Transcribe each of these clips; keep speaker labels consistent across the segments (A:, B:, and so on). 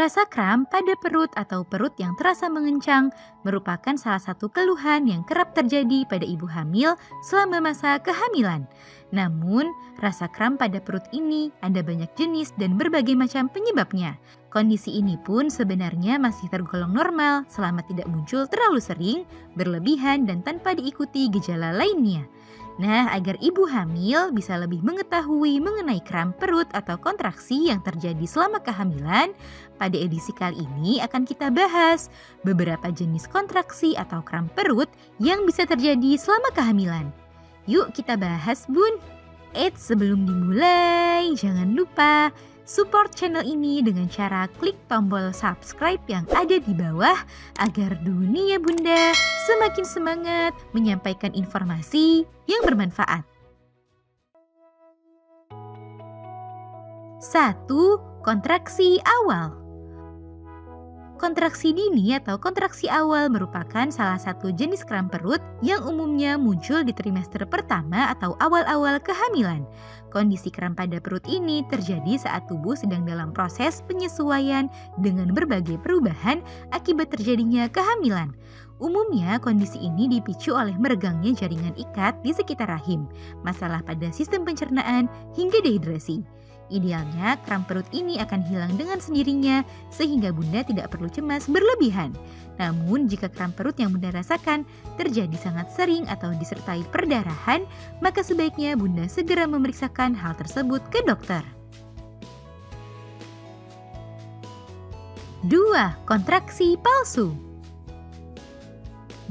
A: Rasa kram pada perut atau perut yang terasa mengencang merupakan salah satu keluhan yang kerap terjadi pada ibu hamil selama masa kehamilan. Namun, rasa kram pada perut ini ada banyak jenis dan berbagai macam penyebabnya. Kondisi ini pun sebenarnya masih tergolong normal selama tidak muncul terlalu sering, berlebihan, dan tanpa diikuti gejala lainnya. Nah, agar ibu hamil bisa lebih mengetahui mengenai kram perut atau kontraksi yang terjadi selama kehamilan, pada edisi kali ini akan kita bahas beberapa jenis kontraksi atau kram perut yang bisa terjadi selama kehamilan. Yuk kita bahas, Bun. Eits, sebelum dimulai, jangan lupa support channel ini dengan cara klik tombol subscribe yang ada di bawah agar dunia Bunda semakin semangat menyampaikan informasi yang bermanfaat. 1. Kontraksi awal. Kontraksi dini atau kontraksi awal merupakan salah satu jenis kram perut yang umumnya muncul di trimester pertama atau awal-awal kehamilan. Kondisi kram pada perut ini terjadi saat tubuh sedang dalam proses penyesuaian dengan berbagai perubahan akibat terjadinya kehamilan. Umumnya kondisi ini dipicu oleh meregangnya jaringan ikat di sekitar rahim, masalah pada sistem pencernaan, hingga dehidrasi. Idealnya, kram perut ini akan hilang dengan sendirinya sehingga Bunda tidak perlu cemas berlebihan. Namun, jika kram perut yang Bunda rasakan terjadi sangat sering atau disertai perdarahan, maka sebaiknya Bunda segera memeriksakan hal tersebut ke dokter. 2. Kontraksi palsu.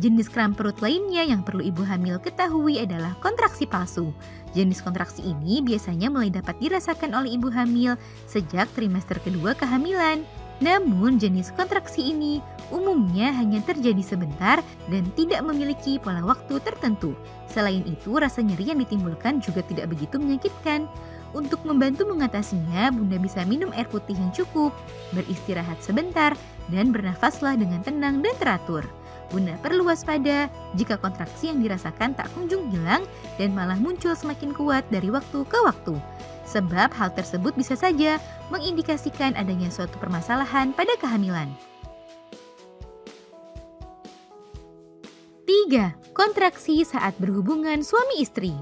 A: Jenis kram perut lainnya yang perlu ibu hamil ketahui adalah kontraksi palsu. Jenis kontraksi ini biasanya mulai dapat dirasakan oleh ibu hamil sejak trimester kedua kehamilan. Namun jenis kontraksi ini umumnya hanya terjadi sebentar dan tidak memiliki pola waktu tertentu. Selain itu, rasa nyeri yang ditimbulkan juga tidak begitu menyakitkan. Untuk membantu mengatasinya, Bunda bisa minum air putih yang cukup, beristirahat sebentar, dan bernafaslah dengan tenang dan teratur. Bunda perlu waspada jika kontraksi yang dirasakan tak kunjung hilang dan malah muncul semakin kuat dari waktu ke waktu. Sebab hal tersebut bisa saja mengindikasikan adanya suatu permasalahan pada kehamilan. 3. Kontraksi saat berhubungan suami istri.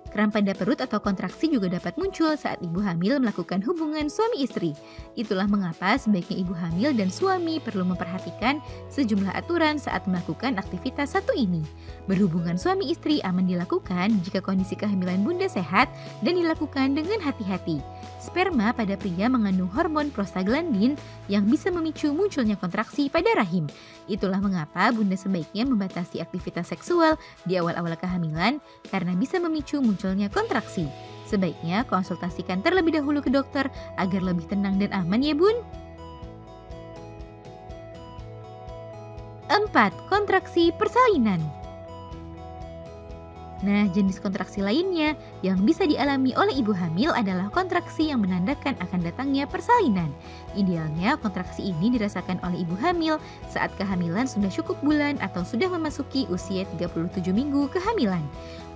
A: Kram pada perut atau kontraksi juga dapat muncul saat ibu hamil melakukan hubungan suami istri. Itulah mengapa sebaiknya ibu hamil dan suami perlu memperhatikan sejumlah aturan saat melakukan aktivitas satu ini. Berhubungan suami istri aman dilakukan jika kondisi kehamilan Bunda sehat dan dilakukan dengan hati-hati. Sperma pada pria mengandung hormon prostaglandin yang bisa memicu munculnya kontraksi pada rahim. Itulah mengapa Bunda sebaiknya membatasi aktivitas seksual di awal-awal kehamilan karena bisa memicu munculnya kontraksi. Sebaiknya konsultasikan terlebih dahulu ke dokter agar lebih tenang dan aman ya Bun. 4. Kontraksi persalinan. Nah, jenis kontraksi lainnya yang bisa dialami oleh ibu hamil adalah kontraksi yang menandakan akan datangnya persalinan. Idealnya, kontraksi ini dirasakan oleh ibu hamil saat kehamilan sudah cukup bulan atau sudah memasuki usia 37 minggu kehamilan.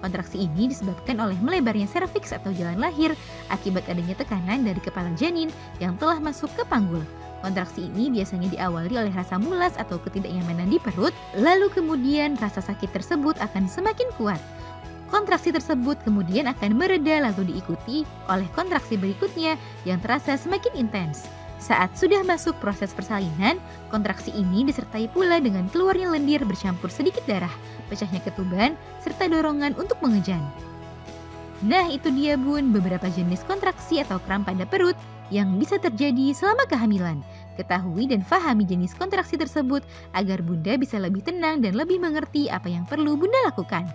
A: Kontraksi ini disebabkan oleh melebarnya serviks atau jalan lahir akibat adanya tekanan dari kepala janin yang telah masuk ke panggul. Kontraksi ini biasanya diawali oleh rasa mulas atau ketidaknyamanan di perut, lalu kemudian rasa sakit tersebut akan semakin kuat. Kontraksi tersebut kemudian akan mereda lalu diikuti oleh kontraksi berikutnya yang terasa semakin intens. Saat sudah masuk proses persalinan, kontraksi ini disertai pula dengan keluarnya lendir bercampur sedikit darah, pecahnya ketuban, serta dorongan untuk mengejan. Nah, itu dia Bun beberapa jenis kontraksi atau kram pada perut yang bisa terjadi selama kehamilan. Ketahui dan fahami jenis kontraksi tersebut agar Bunda bisa lebih tenang dan lebih mengerti apa yang perlu Bunda lakukan.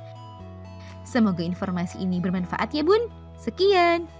A: Semoga informasi ini bermanfaat ya Bun. Sekian.